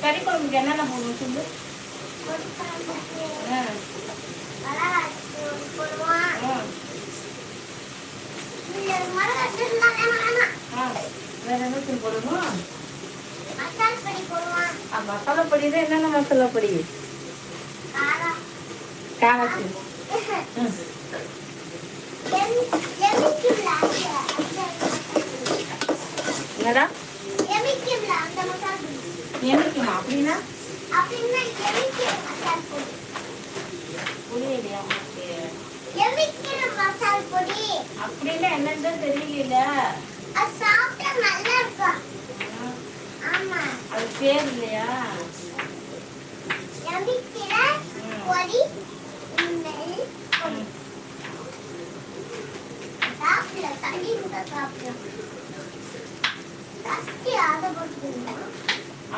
கறி குழம்புக்கு என்னென்ன போடணும் சொல்லு. வேற என்ன போடணும்? மசாலா பொடி தான். என்னென்ன மசாலா பொடி? காரத்து என்னடா எமிக்குமா? அப்படின்னா புரியலையா அப்படின்னா என்னன்னு தெரியல. அது பேர் இல்லையா?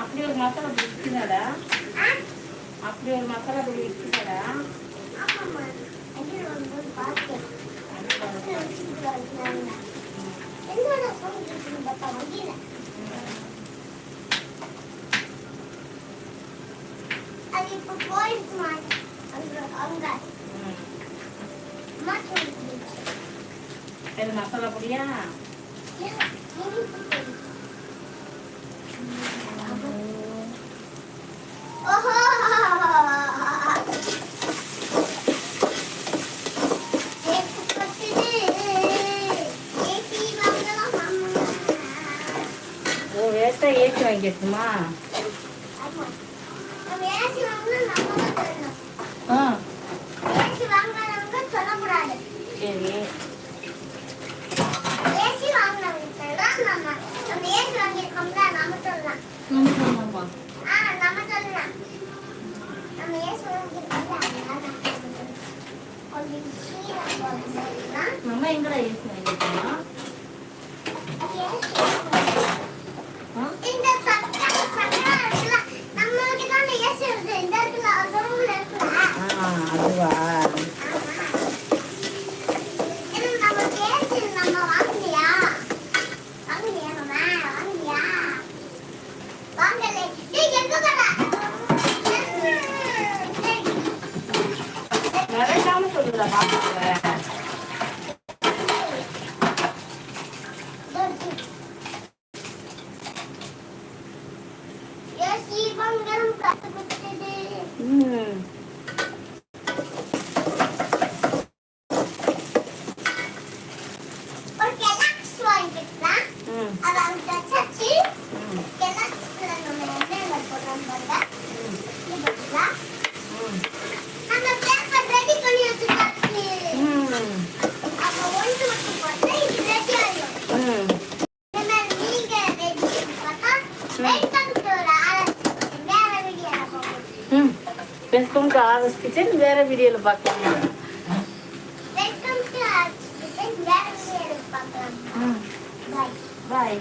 அப்படி ஒரு மசாலா பொடி இருக்குதாடா? அப்படி ஒரு மசாலா பொடி இருக்குதாடா? இது மசாலா பொடியா? வேஸ்டா ஏற்றி வாங்கிட்டுமா? சரி நம்ம எங்கடா ஏசி வாங்கிட்டோம்? அதுவா? நிறையாம சொல்லுடா பாப்பாங்க. Welcome to RS kitchen. வேற வீடியோல பார்க்கலாம். பாய்.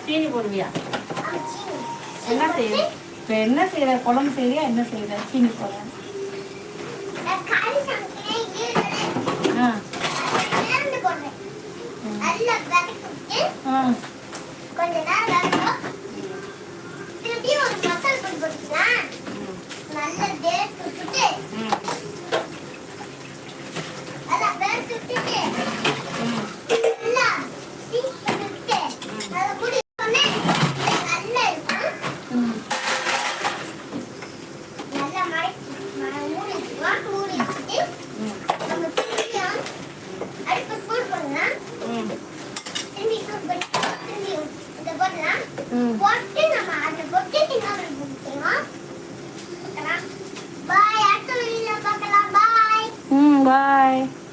சீனி போடுவியா? என்ன செய்ய? இப்போ என்ன செய்யற? குழம்பு செய்யறியா? என்ன செய்யற? சீனி போடுற? Bye.